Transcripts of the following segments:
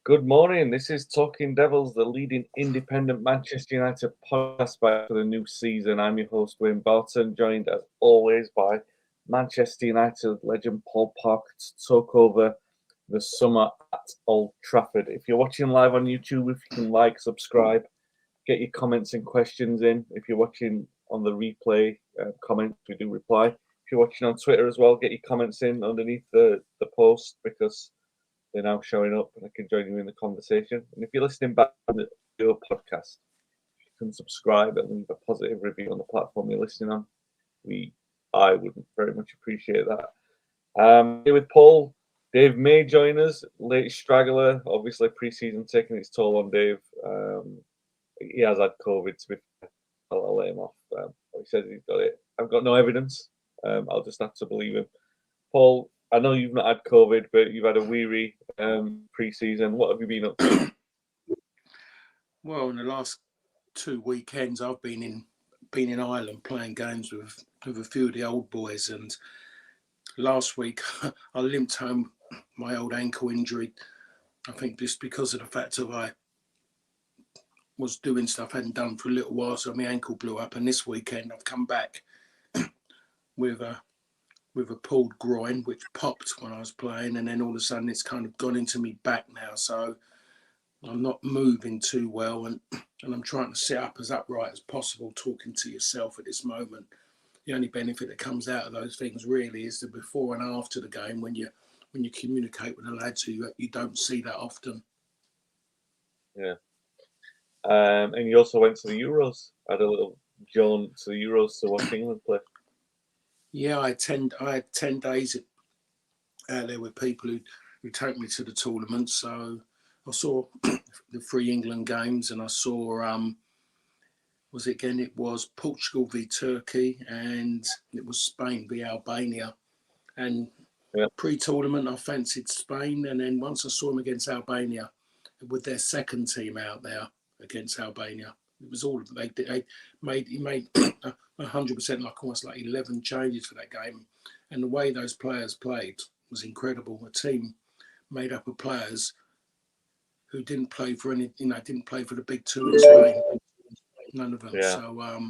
Good morning. This is Talking Devils, the leading independent Manchester United podcast back for the new season. I'm your host, Wayne Barton, joined as always by Manchester United legend Paul Parker to talk over the summer at Old Trafford. If you're watching live on YouTube, if you can like, subscribe, get your comments and questions in. If you're watching on the replay, comments, we do reply. If you're watching on Twitter as well, get your comments in underneath the post because they're now showing up and I can join you in the conversation. And if you're listening back to your podcast, you can subscribe and leave a positive review on the platform you're listening on. I would very much appreciate that. Here with Paul, Dave may join us, late straggler. Obviously, pre-season taking its toll on Dave. He has had COVID, to be fair. I'll let him off. He says he's got it. I've got no evidence. I'll just have to believe him. Paul, I know you've not had COVID, but you've had a weary pre-season. What have you been up to? Well, in the last 2 weekends, I've been in Ireland playing games with a few of the old boys. And last week, I limped home my old ankle injury. I think just because of the fact that I was doing stuff I hadn't done for a little while, so my ankle blew up. And this weekend, I've come back with a pulled groin, which popped when I was playing, and then all of a sudden it's kind of gone into me back now. So I'm not moving too well, and I'm trying to sit up as upright as possible, talking to yourself at this moment. The only benefit that comes out of those things really is the before and after the game when you communicate with the lads who you don't see that often. Yeah. And you also went to the Euros. Had a little jaunt to the Euros to watch England play. Yeah, I had 10 days out there with people who take me to the tournament. So I saw the 3 England games, and I saw it was Portugal v Turkey, and it was Spain v Albania. And pre-tournament, I fancied Spain, and then once I saw them against Albania, with their second team out there against Albania, it was all he made 100%, like almost like 11 changes for that game, and the way those players played was incredible. A team made up of players who didn't play for didn't play for the big two in Spain. None of them. Yeah.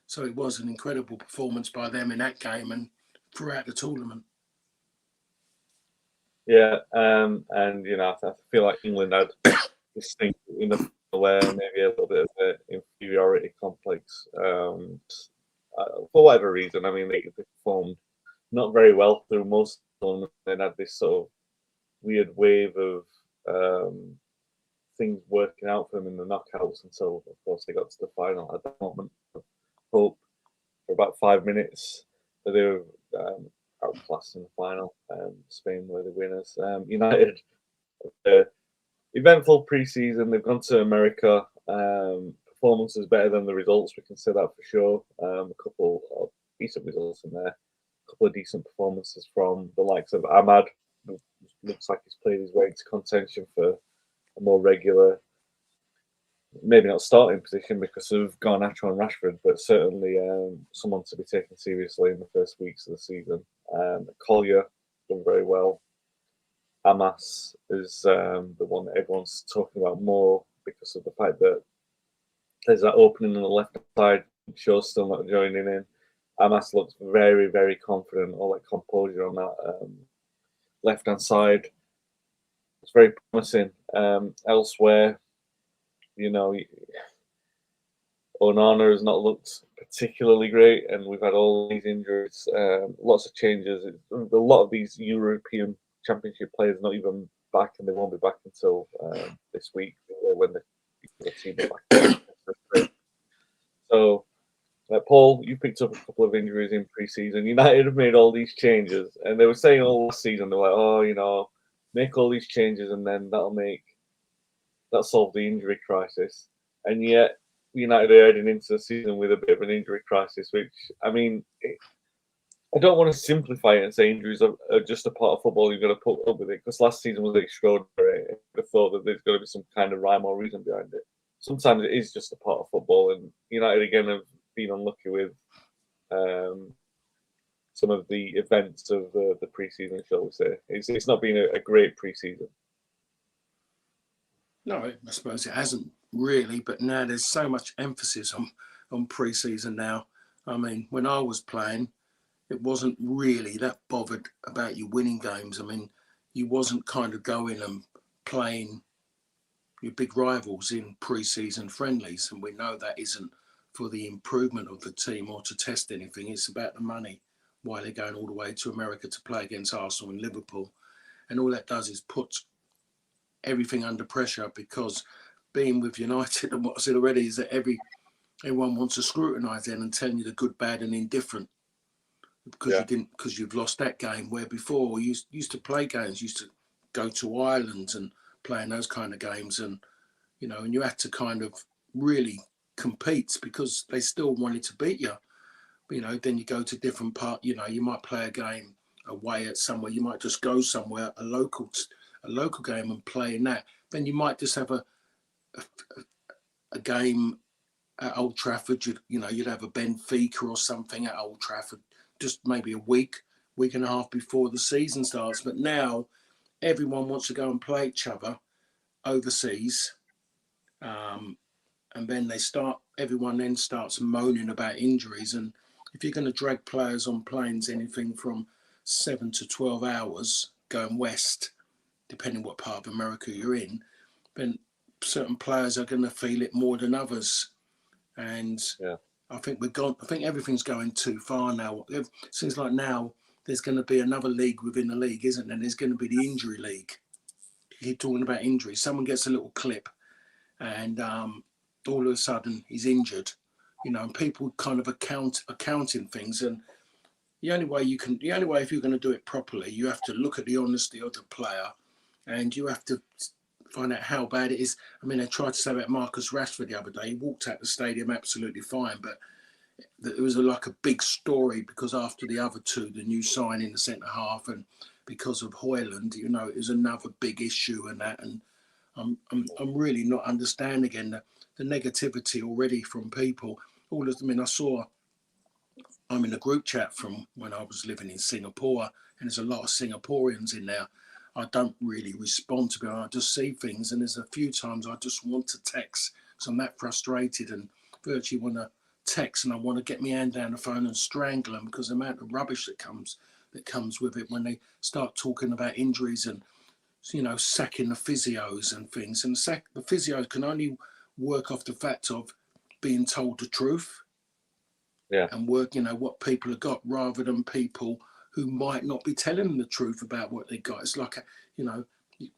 So it was an incredible performance by them in that game and throughout the tournament. Yeah, and I feel like England had this thing in the where maybe a little bit of an inferiority complex for whatever reason. I mean, they performed not very well through most of them, and had this sort of weird wave of things working out for them in the knockouts until, of course, they got to the final. At that moment of hope for about 5 minutes, but they were outclassed in the final. Spain were the winners. United, eventful pre-season. They've gone to America. Performance is better than the results. We can say that for sure. A couple of decent results in there. A couple of decent performances from the likes of Ahmad. Who looks like he's played his way into contention for a more regular, maybe not starting position because of Garnacho and Rashford, but certainly someone to be taken seriously in the first weeks of the season. Collier done very well. Amas is the one that everyone's talking about more because of the fact that there's that opening on the left side. Shaw's still not joining in. Amas looks very, very confident, all that composure on that left-hand side. It's very promising. Elsewhere, Onana has not looked particularly great, and we've had all these injuries, lots of changes. A lot of these European Championship players not even back, and they won't be back until this week when the team are back. So, Paul, you picked up a couple of injuries in pre-season. United have made all these changes, and they were saying all last season, they were like, make all these changes, and then that'll solve the injury crisis. And yet, United are heading into the season with a bit of an injury crisis, which, I mean, I don't want to simplify it and say injuries are just a part of football. You've got to put up with it, because last season was extraordinary. I thought that there's got to be some kind of rhyme or reason behind it. Sometimes it is just a part of football, and United again have been unlucky with some of the events of the pre-season, shall we say. It's not been a great pre-season. No, I suppose it hasn't really, but now there's so much emphasis on pre-season now. I mean, when I was playing, it wasn't really that bothered about you winning games. I mean, you wasn't kind of going and playing your big rivals in pre-season friendlies, and we know that isn't for the improvement of the team or to test anything. It's about the money. Why they're going all the way to America to play against Arsenal and Liverpool, and all that does is put everything under pressure, because being with United and what I said already is that everyone wants to scrutinise it and tell you the good, bad, and indifferent, because you've lost that game, where before you used to play games, used to go to Ireland and play in those kind of games, and and you had to kind of really compete because they still wanted to beat you. Then you go to different you might play a game away at somewhere, you might just go somewhere, a local game, and play in that. Then you might just have a game at Old Trafford. You'd have a Benfica or something at Old Trafford, just maybe a week and a half before the season starts. But now everyone wants to go and play each other overseas, and then everyone then starts moaning about injuries. And if you're going to drag players on planes anything from 7 to 12 hours going west, depending what part of America you're in, then certain players are going to feel it more than others. And I think I think everything's going too far now. It seems like now there's going to be another league within the league, isn't there? There's going to be the injury league. You keep talking about injuries. Someone gets a little clip, and all of a sudden he's injured. And people kind of accounting things. And the only way if you're going to do it properly, you have to look at the honesty of the player, and you have to find out how bad it is. I mean, they tried to say about Marcus Rashford the other day. He walked out the stadium absolutely fine, but it was like a big story because after the other two, the new sign in the centre half, and because of Hoyland, it was another big issue and that. And I'm really not understanding again the negativity already from people. I'm in a group chat from when I was living in Singapore, and there's a lot of Singaporeans in there. I don't really respond to them. I just see things, and there's a few times I just want to text because I'm that frustrated and virtually want to text, and I want to get my hand down the phone and strangle them because the amount of rubbish that comes with it when they start talking about injuries and sacking the physios and things. And the physios can only work off the fact of being told the truth and work, what people have got, rather than people who might not be telling them the truth about what they got. It's like,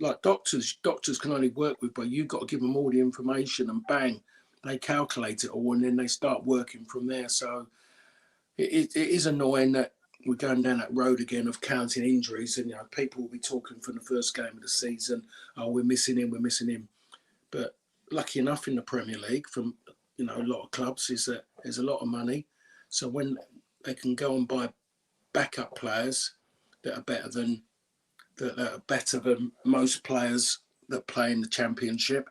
like doctors can only work with, but you've got to give them all the information, and bang, they calculate it all, and then they start working from there. So it is annoying that we're going down that road again of counting injuries, and people will be talking from the first game of the season, oh, we're missing him. But lucky enough in the Premier League, from a lot of clubs, is that there's a lot of money. So when they can go and buy backup players that are better than most players that play in the Championship,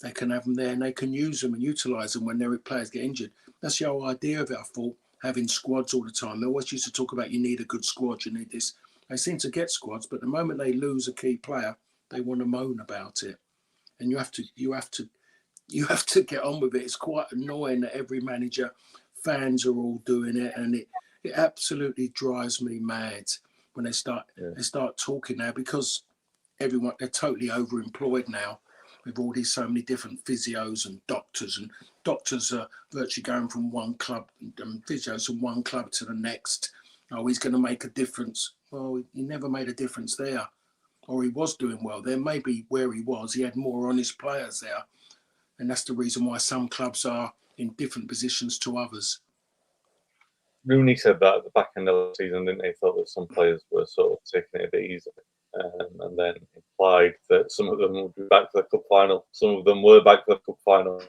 they can have them there and they can use them and utilise them when their players get injured. That's the whole idea of it, I thought, having squads all the time. They always used to talk about you need a good squad, you need this. They seem to get squads, but the moment they lose a key player, they want to moan about it. And you have to get on with it. It's quite annoying that every manager, fans are all doing it, and it absolutely drives me mad when they start talking now, because they're totally overemployed now with all these so many different physios and doctors are virtually going from one club and physios from one club to the next. Oh, he's going to make a difference. Well, he never made a difference there, or he was doing well there. Maybe where he was, he had more honest players there, and that's the reason why some clubs are in different positions to others. Rooney said that at the back end of the season, didn't he? Thought that some players were sort of taking it a bit easy, and then implied that some of them would be back for the cup final. Some of them were back for the cup final.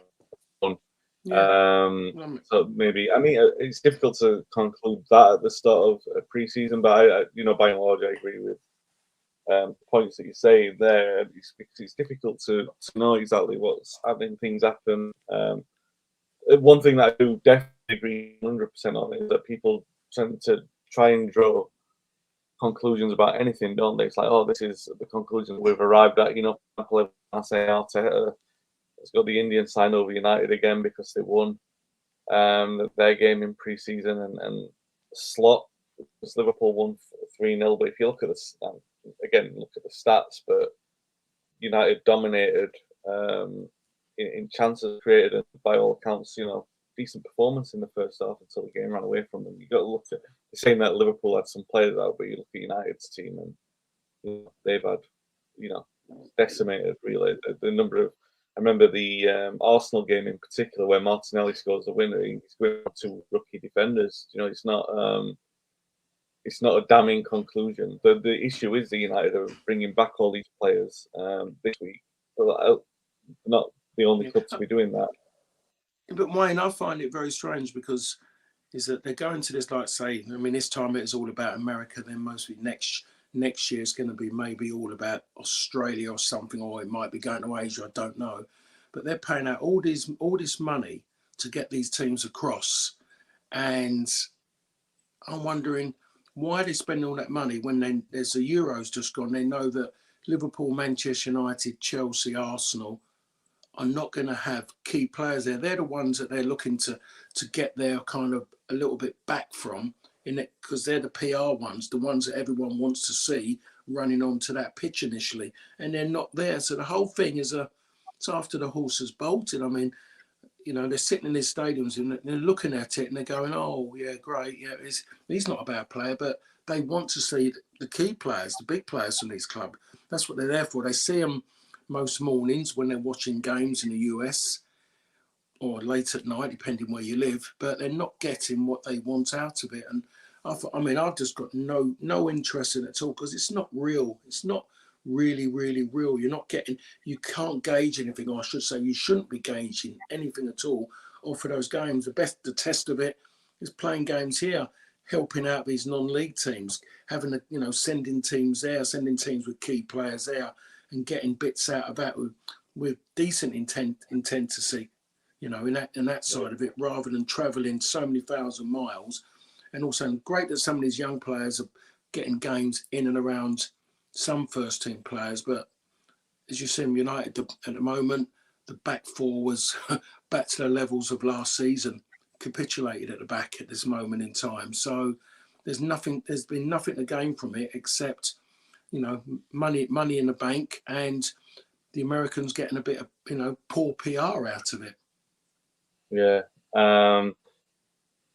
So maybe, I mean, it's difficult to conclude that at the start of a pre-season, but I by and large, I agree with points that you say there. It's difficult to know exactly what's having things happen. One thing that I do definitely agree 100% on is that people tend to try and draw conclusions about anything, don't they? It's like, oh, this is the conclusion we've arrived at. For example, I say Arteta has got the Indian sign over United again because they won their game in pre-season, and Slot, because Liverpool won 3-0. But if you look at look at the stats, but United dominated in chances created, and by all accounts, decent performance in the first half until the game ran away from them. You got to look at the same that Liverpool had some players out, but you look at United's team and they've had decimated really the number of. I remember the Arsenal game in particular where Martinelli scores the winner. He's going to rookie defenders. It's not a damning conclusion. The issue is the United are bringing back all these players this week. But not the only club to be doing that. But Wayne, I find it very strange because is that they're going to this, like say, this time it is all about America. Then mostly next year is going to be maybe all about Australia or something, or it might be going to Asia. I don't know. But they're paying out all this money to get these teams across, and I'm wondering why they spend all that money when there's the Euros just gone. They know that Liverpool, Manchester United, Chelsea, Arsenal are not going to have key players there. They're the ones that they're looking to get their kind of a little bit back from, in it, because they're the PR ones, the ones that everyone wants to see running onto that pitch initially, and they're not there. So the whole thing is it's after the horse has bolted. They're sitting in these stadiums and they're looking at it and they're going, oh, yeah, great. Yeah, he's not a bad player, but they want to see the key players, the big players from these clubs. That's what they're there for. They see them most mornings when they're watching games in the US or late at night, depending where you live, but they're not getting what they want out of it. And I've just got no interest in it at all because it's not real. It's not really, really real. You can't gauge anything, or I should say you shouldn't be gauging anything at all off of those games. The test of it is playing games here, helping out these non-league teams, having sending teams there, sending teams with key players there, and getting bits out of that with decent intent to see, in that side of it, rather than travelling so many thousand miles. And also great that some of these young players are getting games in and around some first team players, but as you see in United at the moment, the back four was back to the levels of last season, capitulated at the back at this moment in time. So there's been nothing to gain from it except money in the bank, and the Americans getting a bit of poor PR out of it. Yeah.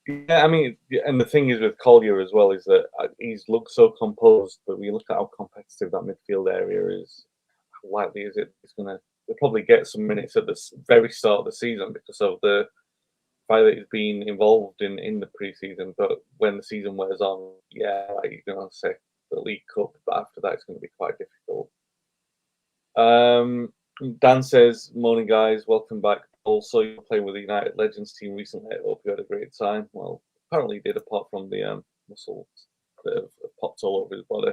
And the thing is with Collier as well is that he's looked so composed, but when you look at how competitive that midfield area is, how likely is it they'll probably get some minutes at the very start of the season because of the fact that he's been involved in the pre-season, but when the season wears on, you're going to say the League Cup, but after that it's going to be quite difficult. Dan says, morning guys, welcome back. Also, you were playing with the United Legends team recently. I hope you had a great time. Well, apparently did, apart from the muscles that have popped all over his body.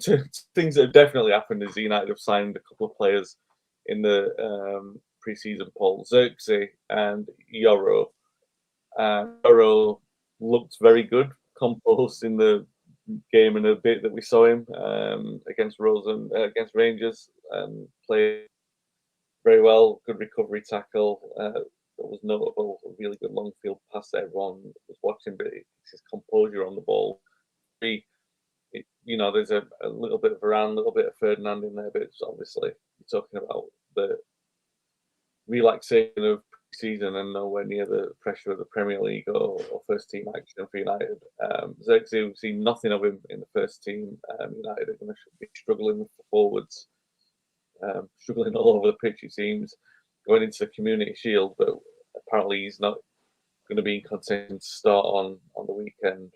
Two things that have definitely happened is United have signed a couple of players in the pre-season poll, Xerxes and Yoro. Yoro looked very good, composed in the game in a bit that we saw him against Rangers, and played very well. Good recovery tackle. That was notable. A really good long field pass that everyone was watching, but it's his composure on the ball. There's a little bit of Varane, a little bit of Ferdinand in there, but it's obviously you're talking about the relaxation of season and nowhere near the pressure of the Premier League or first team action for United. Xerxes, we've seen nothing of him in the first team. United are going to be struggling with the forwards, struggling all over the pitch, it seems, going into the Community Shield, but apparently he's not going to be in contention to start on the weekend.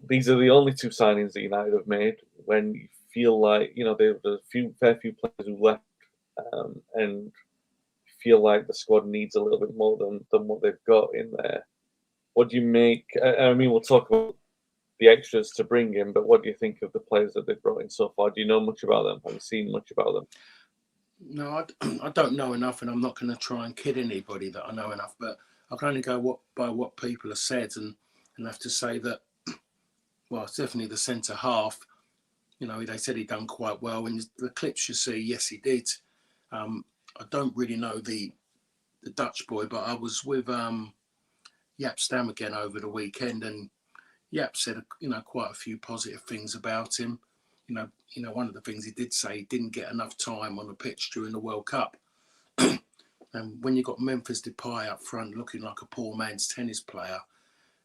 These are the only two signings that United have made when you feel like, there's a fair few players who left, and feel like the squad needs a little bit more than what they've got in there. What do you make? We'll talk about the extras to bring in, but what do you think of the players that they've brought in so far? Do you know much about them? Have you seen much about them? No, I don't know enough, and I'm not going to try and kid anybody that I know enough, but I can only go by what people have said, and have to say that well, it's definitely the centre half. They said he done quite well. In the clips you see, yes, he did. I don't really know the Dutch boy, but I was with Yap Stam again over the weekend, and Yap said, quite a few positive things about him. One of the things he did say, he didn't get enough time on the pitch during the World Cup. And when you got Memphis Depay up front looking like a poor man's tennis player,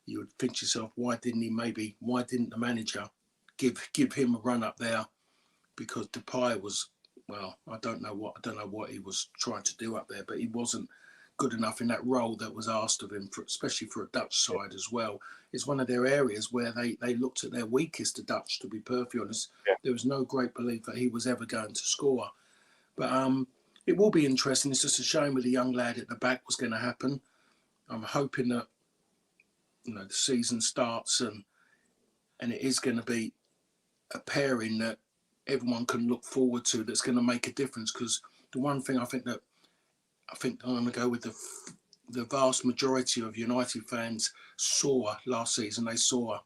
you would think to yourself, why didn't the manager give him a run up there? Because Depay was, well, I don't know what he was trying to do up there, but he wasn't good enough in that role that was asked of him, especially for a Dutch side as well. It's one of their areas where they looked at their weakest, the Dutch, to be perfectly honest. Yeah. There was no great belief that he was ever going to score. But it will be interesting. It's just a shame with the young lad at the back what's going to happen. I'm hoping that the season starts and it is going to be a pairing that everyone can look forward to, that's going to make a difference. Because the one thing I think I'm going to go with, the vast majority of United fans saw last season, they saw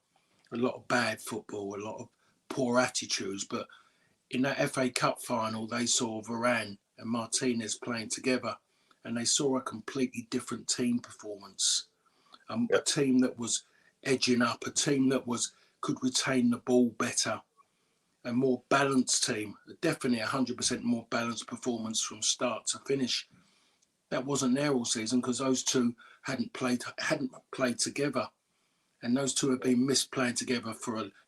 a lot of bad football, a lot of poor attitudes. But in that FA Cup final, they saw Varane and Martinez playing together, and they saw a completely different team performance. A team that was edging up, a team that could retain the ball better, a more balanced team, definitely 100% more balanced performance from start to finish. That wasn't there all season because those two hadn't played together, and those two have been missed playing together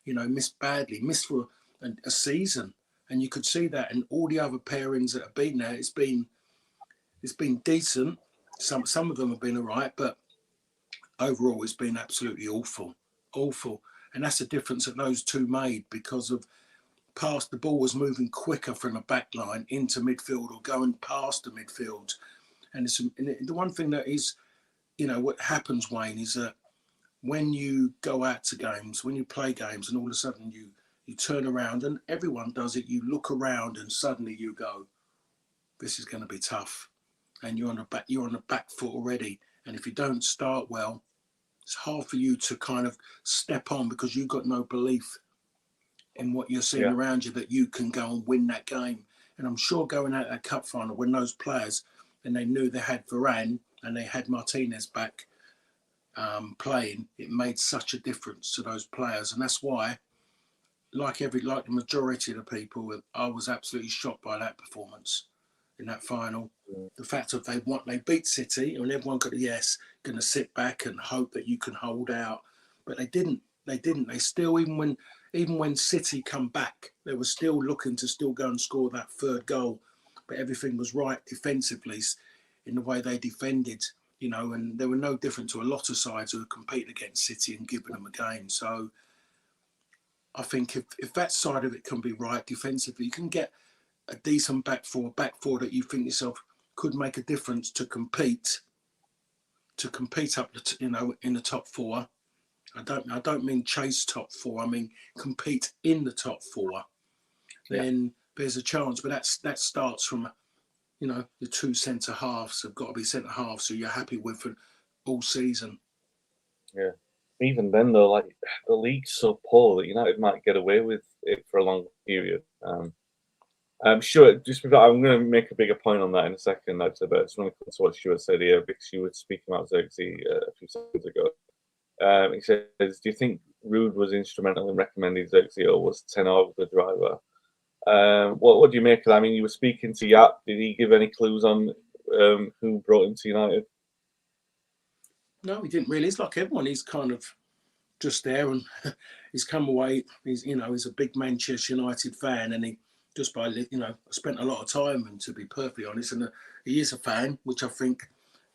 missed badly, missed for a season, and you could see that. And all the other pairings that have been there, it's been decent. Some of them have been all right, but overall it's been absolutely awful. And that's the difference that those two made, because of the ball was moving quicker from the back line into midfield or going past the midfield. And the one thing that is, what happens, Wayne, is that when you go out to games, when you play games, and all of a sudden you turn around, and everyone does it, you look around and suddenly you go, this is going to be tough. And you're on the back foot already. And if you don't start well, it's hard for you to kind of step on, because you've got no belief in what you're seeing around you that you can go and win that game. And I'm sure going out that cup final, when those players, and they knew they had Varane and they had Martinez back playing, it made such a difference to those players. And that's why, like the majority of the people, I was absolutely shocked by that performance in that final. The fact that they beat City, and everyone could, going to sit back and hope that you can hold out, but they didn't. They still, even when City come back, they were still looking to still go and score that third goal. But everything was right defensively in the way they defended, and they were no different to a lot of sides who compete against City and giving them a game. So I think if that side of it can be right defensively, you can get a decent back four that you think yourself could make a difference to compete up in the top four. I don't mean chase top four. I mean compete in the top four. Then there's a chance, but that starts from the two centre halves have got to be centre halves who you're happy with for all season. Yeah. Even then, though, like, the league's so poor that United might get away with it for a long period. I'm sure. Just before, I'm going to make a bigger point on that in a second. But I just want to come to what Stuart said here, because she was speaking about Xerxes a few seconds ago. He says, "Do you think Rude was instrumental in recommending Xerxes, or was Tenor the driver?" What do you make of that? I mean, you were speaking to Yap. Did he give any clues on who brought him to United? No, he didn't really. It's like everyone. He's kind of just there, and he's come away. He's a big Manchester United fan, and he just spent a lot of time. And to be perfectly honest, and he is a fan, which I think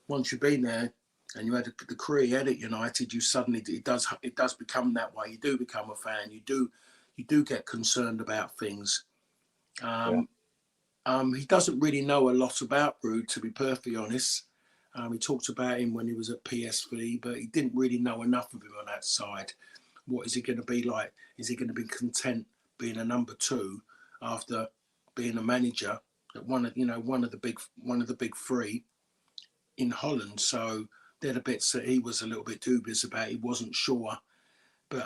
once you've been there and you had the career he had at United, you suddenly it does become that way. You do become a fan. You do get concerned about things. He doesn't really know a lot about Rude, to be perfectly honest. He talked about him when he was at PSV, but he didn't really know enough of him on that side. What is he going to be like? Is he going to be content being a number two after being a manager at one of the big three in Holland? So they're the bits that he was a little bit dubious about. He wasn't sure, but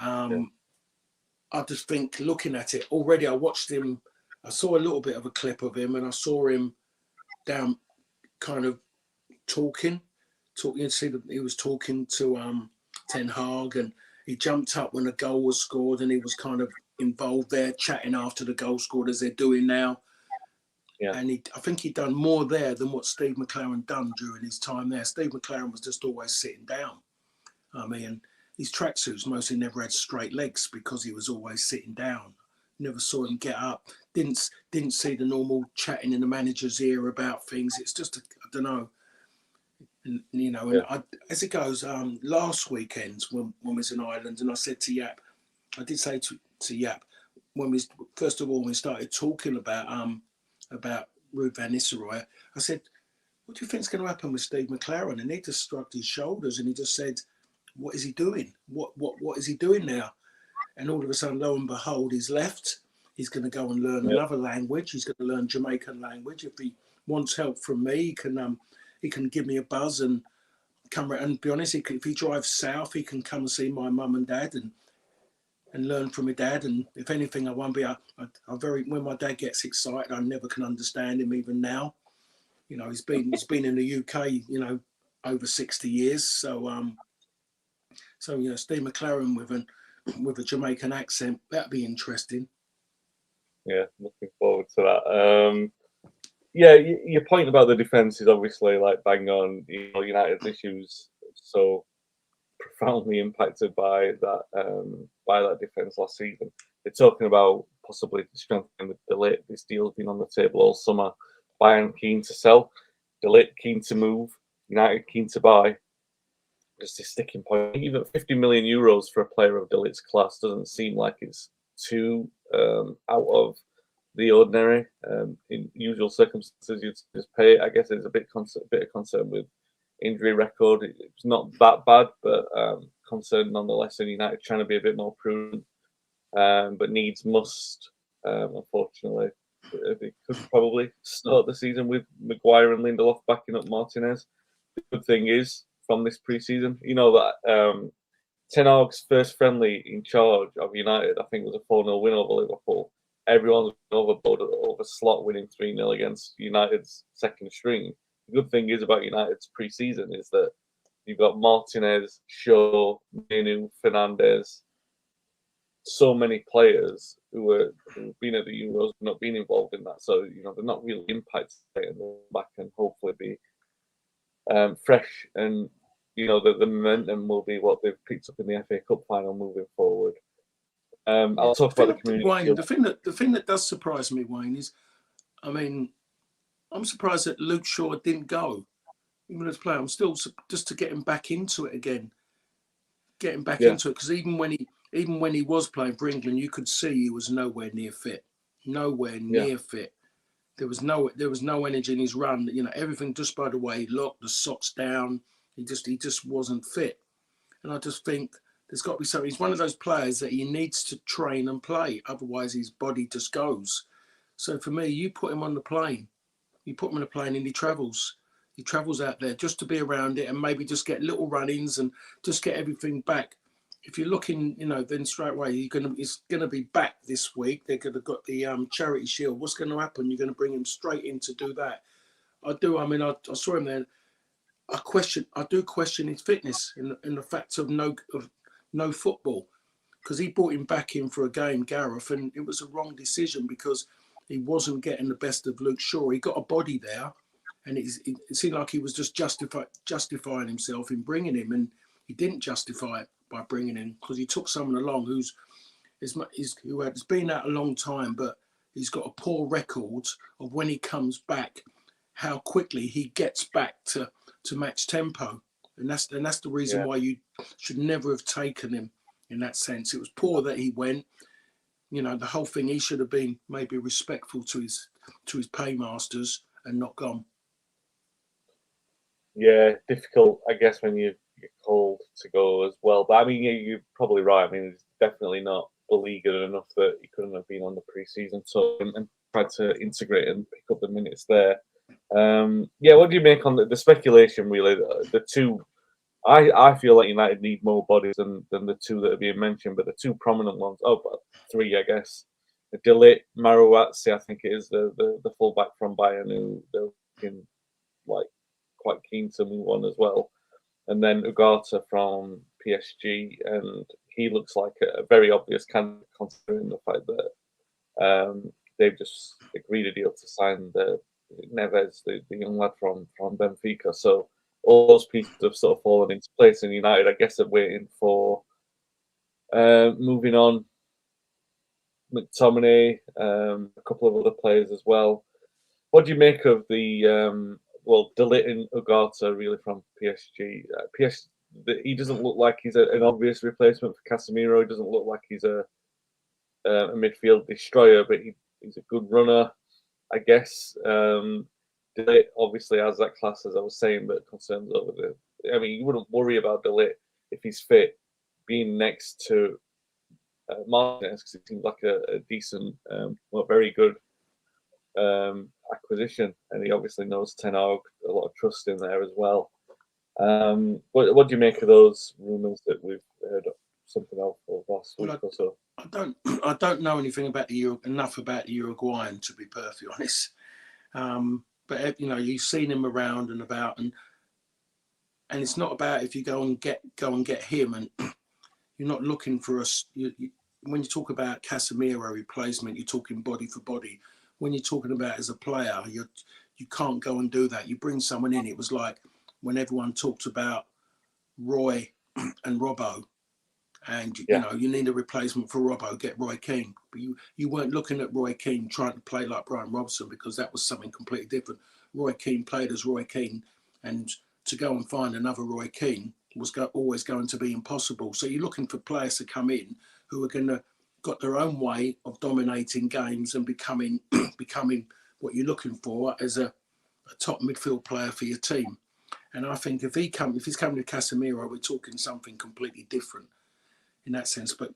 I just think looking at it already, I watched him. I saw a little bit of a clip of him, and I saw him down, kind of talking. See that he was talking to Ten Hag, and he jumped up when a goal was scored, and he was kind of involved there, chatting after the goal scored as they're doing now. Yeah. And I think he'd done more there than what Steve McLaren done during his time there. Steve McLaren was just always sitting down. I mean, his tracksuits mostly never had straight legs because he was always sitting down. Never saw him get up. Didn't see the normal chatting in the manager's ear about things. It's just I don't know. And, as it goes, last weekend when we was in Ireland, and I said to Yap, I did say to Yap, when we first of all we started talking about Ruud van Nistelrooy, I said, "What do you think's going to happen with Steve McLaren?" And he just shrugged his shoulders and he just said, "What is he doing? What is he doing now?" And all of a sudden, lo and behold, he's left. He's going to go and learn another language. He's going to learn Jamaican language. If he wants help from me, he can give me a buzz and come. And be honest, if he drives south, he can come and see my mum and dad and learn from my dad. And if anything, I won't be. When my dad gets excited, I never can understand him even now. He's been in the UK, over 60 years. So Steve McLaren with a Jamaican accent, that'd be interesting. Yeah, looking forward to that. Yeah, your point about the defence is obviously like bang on. United's issues so profoundly impacted by that defence last season. They're talking about possibly strengthening with De Ligt. This deal's been on the table all summer. Bayern keen to sell, De Ligt keen to move, United keen to buy. Just a sticking point. Even 50 million euros for a player of De Ligt's class doesn't seem like it's too out of the ordinary. In usual circumstances, you'd just pay it. I guess there's a bit of concern with injury record. It's not that bad, but concern nonetheless. And United trying to be a bit more prudent, but needs must. Unfortunately, they could probably start the season with Maguire and Lindelof backing up Martinez. The good thing is, from this pre-season, that Ten Hag's first friendly in charge of United, I think, was a 4-0 win over Liverpool. Everyone's overboard over Slot winning 3-0 against United's second string. The good thing is about United's pre-season is that you've got Martinez, Shaw, Menu, Fernandes, so many players who've been at the Euros but not been involved in that. So, they're not really impacted, and they'll back and hopefully be fresh, and the momentum will be what they've picked up in the FA Cup final moving forward. I'll talk about the community. Wayne, the thing that does surprise me, Wayne, is, I'm surprised that Luke Shaw didn't go, even as a player. I'm still just to get him back into it again, into it, because even when he was playing for England, you could see he was nowhere near fit. There was no energy in his run. Everything just by the way he looked, the socks down. He just wasn't fit. And I just think there's got to be something. He's one of those players that he needs to train and play. Otherwise, his body just goes. So for me, you put him on the plane. You put him on a plane and he travels. He travels out there just to be around it and maybe just get little run-ins and just get everything back. If you're looking, then straight away, he's going to be back this week. They're going to got the Charity Shield. What's going to happen? You're going to bring him straight in to do that. I saw him there. I do question his fitness in the fact of no football, because he brought him back in for a game, Gareth, and it was a wrong decision because he wasn't getting the best of Luke Shaw. He got a body there, and it seemed like he was just justifying himself in bringing him, and he didn't justify it by bringing him, because he took someone along who has been out a long time, but he's got a poor record of when he comes back, how quickly he gets back to match tempo, and that's the reason why you should never have taken him in that sense. It was poor that he went. The whole thing, he should have been maybe respectful to his paymasters and not gone. Yeah, difficult, I guess, when you get called to go as well. But you're probably right. It's definitely not beleaguered enough that he couldn't have been on the pre-season tour and tried to integrate and pick up the minutes there. What do you make on the speculation, really? The two I feel like United need more bodies than the two that are being mentioned, but the two prominent ones, oh, but three, I guess. De Ligt, Marouatsi, I think it is the fullback from Bayern who they're looking like quite keen to move on as well. And then Ugarte from PSG, and he looks like a very obvious candidate considering the fact that they've just agreed a deal to sign the Neves, the young lad from Benfica. So all those pieces have sort of fallen into place, and United, I guess, are waiting for moving on. McTominay, a couple of other players as well. What do you make of the De Ligt and Ugarte really from PSG? He doesn't look like he's an obvious replacement for Casemiro. He doesn't look like he's a midfield destroyer, but he's a good runner, I guess. De Ligt obviously has that class, as I was saying, but concerns over the. I mean, you wouldn't worry about De Ligt if he's fit being next to Martinez because it seems like a decent, very good acquisition, and he obviously knows Ten Hag, a lot of trust in there as well. What do you make of those rumours that we've heard something of last week or so? I don't know anything about enough about the Uruguayan to be perfectly honest. But you've seen him around and about, and it's not about if you go and get him, and you're not looking for us. When you talk about Casemiro replacement, you're talking body for body. When you're talking about as a player, you can't go and do that. You bring someone in. It was like when everyone talked about Roy and Robbo, and you need a replacement for Robbo. Get Roy Keane, but you weren't looking at Roy Keane trying to play like Brian Robson because that was something completely different. Roy Keane played as Roy Keane, and to go and find another Roy Keane was always going to be impossible. So you're looking for players to come in who are going to got their own way of dominating games and becoming what you're looking for as a top midfield player for your team. And I think if he's coming to Casemiro, we're talking something completely different in that sense. But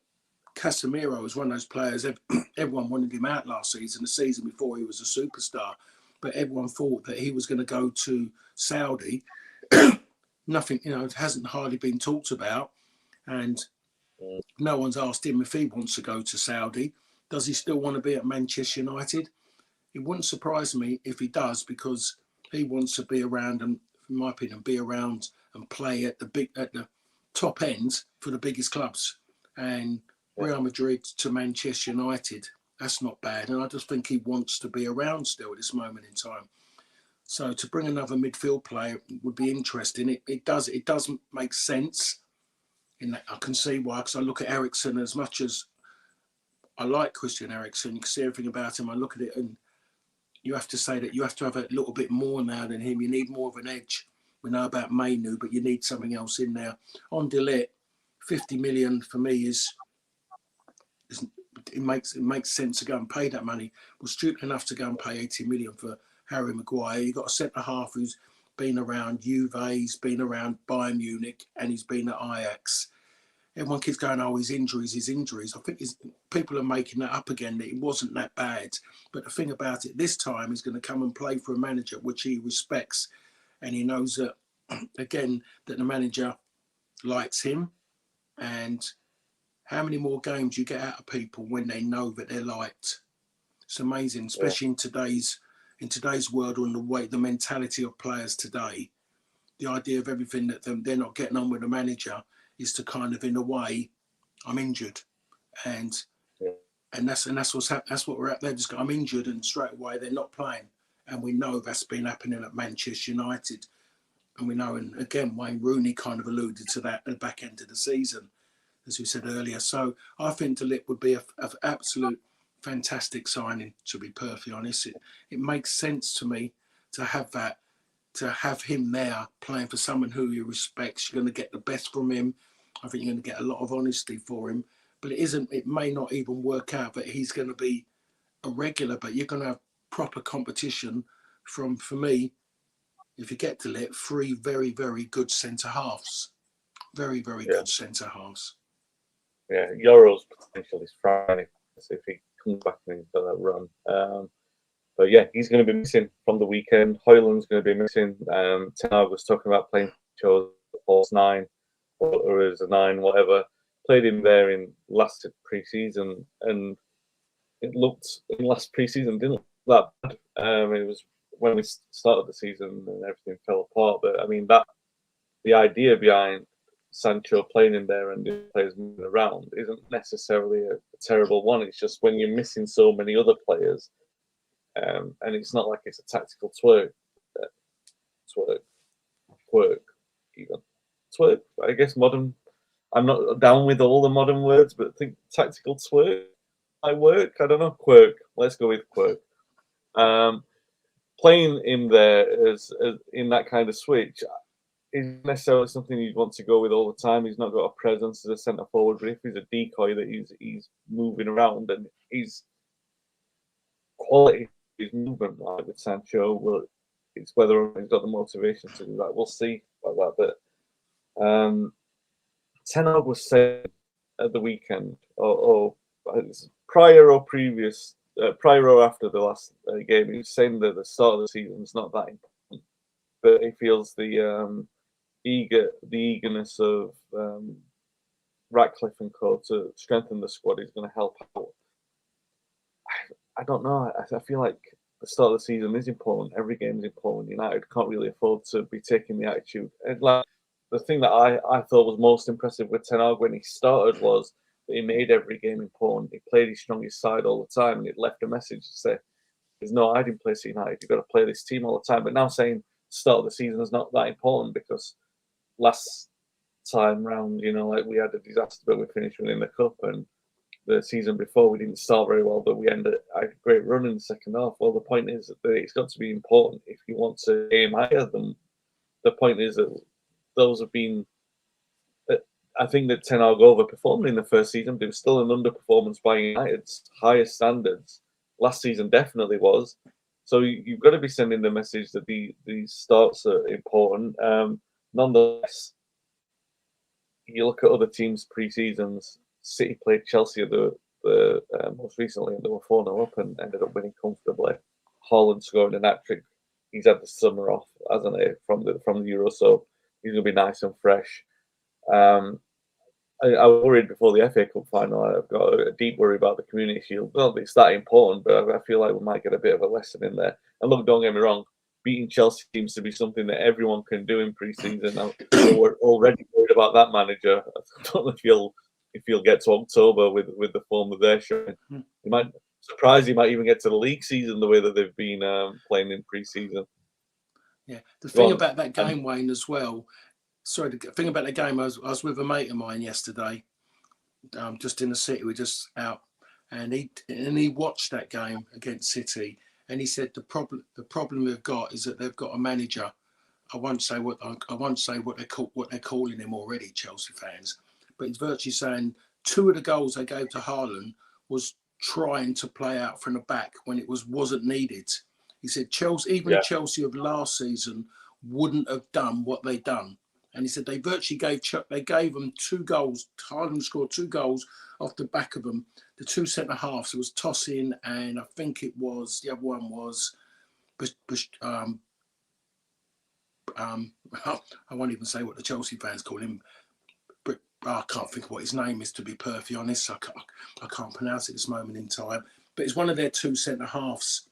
Casemiro was one of those players, everyone wanted him out last season, the season before he was a superstar. But everyone thought that he was going to go to Saudi. Nothing, it hasn't hardly been talked about. And no one's asked him if he wants to go to Saudi. Does he still want to be at Manchester United? It wouldn't surprise me if he does, because he wants to be around and, in my opinion, be around and play at the top end for the biggest clubs. And Real Madrid to Manchester United, that's not bad. And I just think he wants to be around still at this moment in time. So to bring another midfield player would be interesting. It doesn't make sense. In that, I can see why, because I look at Eriksen, as much as I like Christian Eriksen, you can see everything about him. I look at it and you have to say that you have to have a little bit more now than him. You need more of an edge. We know about Mainu, but you need something else in there. On De Ligt, 50 million for me it makes sense to go and pay that money. We're stupid enough to go and pay 80 million for Harry Maguire. You've got a centre half who's been around Juve, he's been around Bayern Munich, and he's been at Ajax. Everyone keeps going, oh, his injuries. I think people are making that up again, that it wasn't that bad. But the thing about it, this time he's going to come and play for a manager which he respects. And he knows that, again, that the manager likes him. And how many more games you get out of people when they know that they're liked? It's amazing, especially in today's world, and the mentality of players today. The idea of everything that they're not getting on with the manager is to kind of, in a way, I'm injured, and that's what we're at. They just go, I'm injured, and straight away they're not playing, and we know that's been happening at Manchester United, and we know, and again, Wayne Rooney kind of alluded to that at the back end of the season, as we said earlier. So I think De Ligt would be an absolute fantastic signing, to be perfectly honest. It makes sense to me to have that. To have him there playing for someone who he respects, you're going to get the best from him. I think you're going to get a lot of honesty for him. But it may not even work out that he's going to be a regular, but you're going to have proper competition from, for me, if you get to it, 3 very, very good centre halves. Very, very good centre halves. Yeah, Euro's potential is frightening if he comes back and he's got that run. But yeah, he's going to be missing from the weekend. Højlund's going to be missing. Ten Hag was talking about playing shows false nine or as a nine, whatever. Played him there in last pre-season, and it looked in last pre-season didn't look that bad. It was when we started the season and everything fell apart. But I mean the idea behind Sancho playing in there and the players moving around isn't necessarily a terrible one. It's just when you're missing so many other players, and it's not like it's a tactical quirk, even twerk. I guess modern. I'm not down with all the modern words, but I think tactical twerk might work. I don't know, quirk. Let's go with quirk. Playing him there as in that kind of switch isn't necessarily something you'd want to go with all the time. He's not got a presence as a centre forward, but if he's a decoy that he's moving around and his quality, his movement, like with Sancho, well, it's whether or not he's got the motivation to do that. We'll see about that. But Ten Hag was saying at the weekend, or prior or previous, prior or after the last game, he was saying that the start of the season is not that important, but he feels the eagerness of Ratcliffe and co to strengthen the squad is going to help out. I don't know. I feel like the start of the season is important. Every game is important. United can't really afford to be taking the attitude. And like the thing that I thought was most impressive with Ten Hag when he started was that he made every game important. He played his strongest side all the time, and it left a message to say, "There's no hiding place at United. You've got to play this team all the time." But now saying start of the season is not that important because last time round, like we had a disaster, but we finished winning the cup, and the season before we didn't start very well, but we ended a great run in the second half. Well, the point is that it's got to be important if you want to aim higher. Than the point is that those have been. I think that Ten Hag overperformed in the first season, but it was still an underperformance by United's highest standards. Last season definitely was. So you've got to be sending the message that these starts are important. Nonetheless, you look at other teams' pre-seasons. City played Chelsea the most recently, and they were 4-0 up and ended up winning comfortably. Haaland scoring an hat-trick. He's had the summer off, hasn't he, from the Euro, so he's going to be nice and fresh. I was worried before the FA Cup final. I've got a deep worry about the Community Shield. Not that it's that important, but I feel like we might get a bit of a lesson in there. And look, don't get me wrong, beating Chelsea seems to be something that everyone can do in pre-season. We're already worried about that manager. I don't know if you'll get to October with the form that they're showing. You might surprise. You might even get to the league season the way that they've been playing in pre-season. Yeah, the thing about that game, Wayne, as well. Sorry, the thing about the game, I was with a mate of mine yesterday, just in the city. We're just out, and he watched that game against City, and he said the problem they've got is that they've got a manager. I won't say what they're calling him already, Chelsea fans, but he's virtually saying 2 of the goals they gave to Haaland was trying to play out from the back when it wasn't needed. He said Chelsea of last season wouldn't have done what they done. And he said they virtually gave them 2 goals. Haaland scored 2 goals off the back of them. The 2 centre halves, it was Tosin, and I think it was the other one was, I won't even say what the Chelsea fans call him. But I can't think of what his name is, to be perfectly honest. I can't pronounce it at this moment in time. But it's one of their 2 centre halves.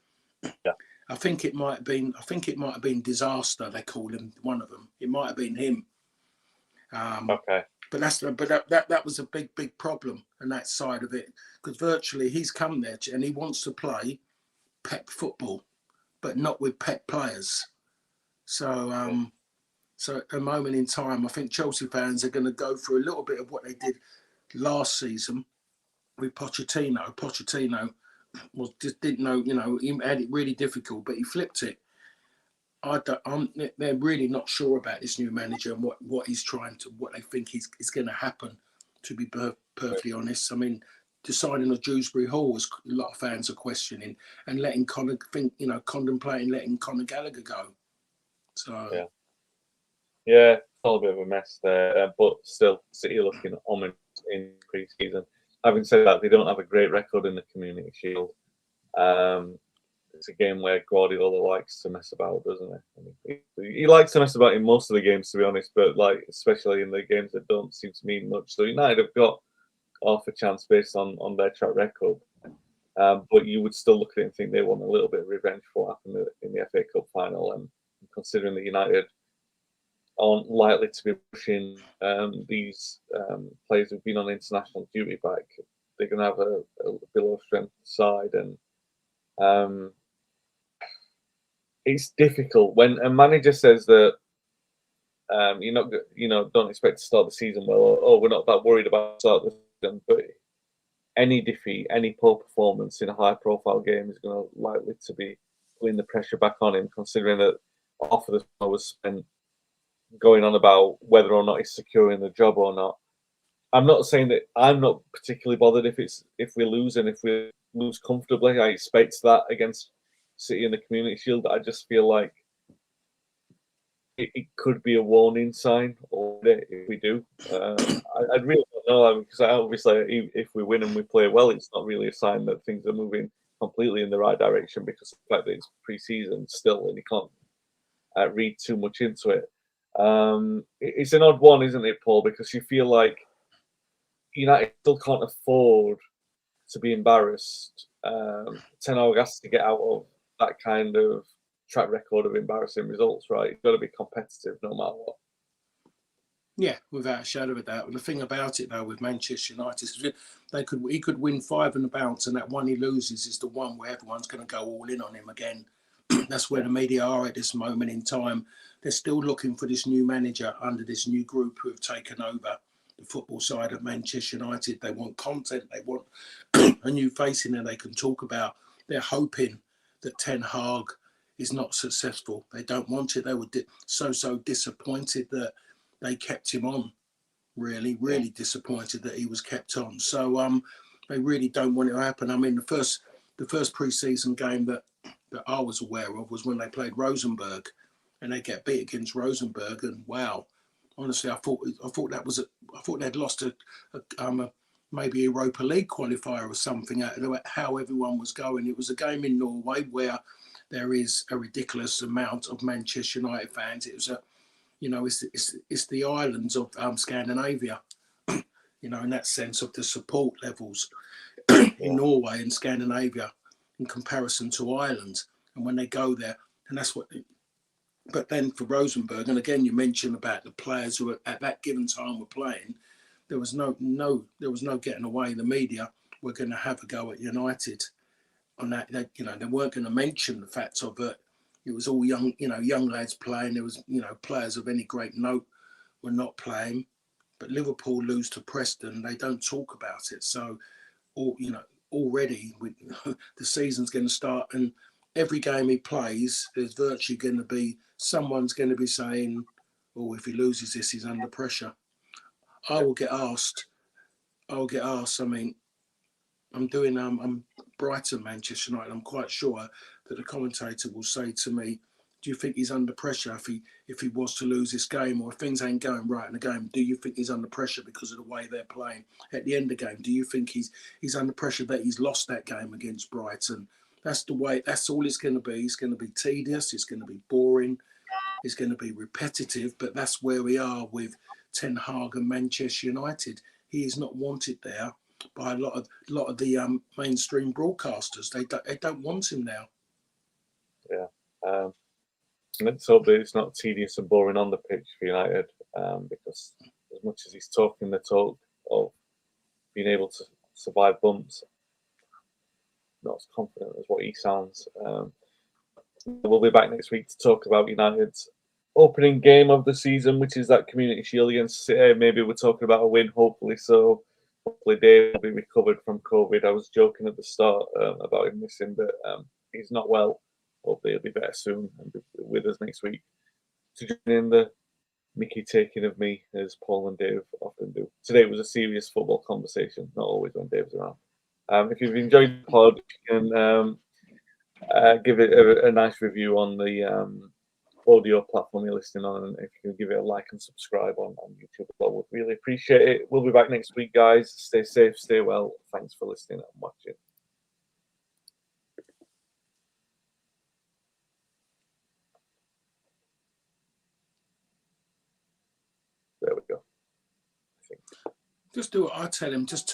Yeah. I think it might have been Disaster. They call him one of them. It might have been him. Okay. But that was a big problem on that side of it, because virtually he's come there and he wants to play Pep football, but not with Pep players. So so at the moment in time, I think Chelsea fans are going to go through a little bit of what they did last season with Pochettino. Pochettino didn't know, he had it really difficult, but he flipped it. They're really not sure about this new manager and what they think is going to happen, to be perfectly honest. I mean, the signing of Dewsbury Hall was a lot of fans are questioning, and contemplating letting Conor Gallagher go. So yeah, it's all a bit of a mess there, but still, City are looking ominous in pre-season. Having said that, they don't have a great record in the Community Shield. it's a game where Guardiola likes to mess about, doesn't he? I mean, he likes to mess about in most of the games, to be honest, but like especially in the games that don't seem to mean much. So United have got half a chance based on their track record. But you would still look at it and think they want a little bit of revenge for what happened in the FA Cup final. And considering that United aren't likely to be pushing these players who've been on international duty back, they're going to have a below strength side. And it's difficult when a manager says that you're not, don't expect to start the season well, or oh, we're not that worried about start the season. But any defeat, any poor performance in a high-profile game is going to likely to be putting the pressure back on him, considering that half of the summer was spent going on about whether or not he's securing the job or not. I'm not saying that I'm not particularly bothered if we lose, and if we lose comfortably. I expect that against City in the Community Shield. I just feel like it could be a warning sign if we do. I really don't know, because obviously if we win and we play well, it's not really a sign that things are moving completely in the right direction, because of the fact that it's pre-season still and you can't read too much into it. It's an odd one, isn't it, Paul? Because you feel like United still can't afford to be embarrassed. Ten Hag has to get out of that kind of track record of embarrassing results, right? You've got to be competitive no matter what. Yeah, without a shadow of a doubt. And the thing about it, though, with Manchester United is he could win 5 and a bounce, and that one he loses is the one where everyone's going to go all in on him again. That's where the media are at this moment in time. They're still looking for this new manager under this new group who have taken over the football side of Manchester United. They want content. They want a new face in there they can talk about. They're hoping that Ten Hag is not successful. They don't want it. They were so disappointed that they kept him on. Really disappointed that he was kept on. So they really don't want it to happen. I mean, the first pre-season game that I was aware of was when they played Rosenborg, and they get beat against Rosenborg. And wow, honestly, I thought they'd lost a maybe a Europa League qualifier or something. How everyone was going. It was a game in Norway where there is a ridiculous amount of Manchester United fans. It was it's the islands of Scandinavia, in that sense of the support levels in Norway and Scandinavia in comparison to Ireland. And when they go there, and that's what. But then for Rosenborg, and again you mentioned about the players who at that given time were playing, there was no getting away. The media were going to have a go at United on that. They weren't going to mention the fact of it. It was all young lads playing. There was, players of any great note were not playing. But Liverpool lose to Preston, they don't talk about it. So, already the season's going to start, and every game he plays, there's virtually going to be someone's going to be saying, "Oh, if he loses this, he's under pressure." I will get asked. I mean, I'm Brighton, Manchester United. I'm quite sure that the commentator will say to me, "Do you think he's under pressure if he was to lose this game, or if things ain't going right in the game? Do you think he's under pressure because of the way they're playing at the end of the game? Do you think he's under pressure that he's lost that game against Brighton?" That's the way. That's all it's going to be. It's going to be tedious. It's going to be boring. It's going to be repetitive. But that's where we are with Ten Hag and Manchester United. He is not wanted there by a lot of the mainstream broadcasters. They don't want him now. Yeah. Let's hope that it's not tedious and boring on the pitch for United, because as much as he's talking the talk of being able to survive bumps, not as confident as what he sounds. We'll be back next week to talk about United's opening game of the season, which is that Community Shield against City. Maybe we're talking about a win, hopefully so. Hopefully Dave will be recovered from COVID. I was joking at the start about him missing, but he's not well. Hopefully he'll be better soon and be with us next week to join in the Mickey taking of me, as Paul and Dave often do. Today was a serious football conversation, not always when Dave's around. If you've enjoyed the pod, you can give it a nice review on the audio platform you're listening on, and if you can give it a like and subscribe on YouTube, I would really appreciate it. We'll be back next week, guys. Stay safe, stay well. Thanks for listening and watching. Just do what I tell him. Just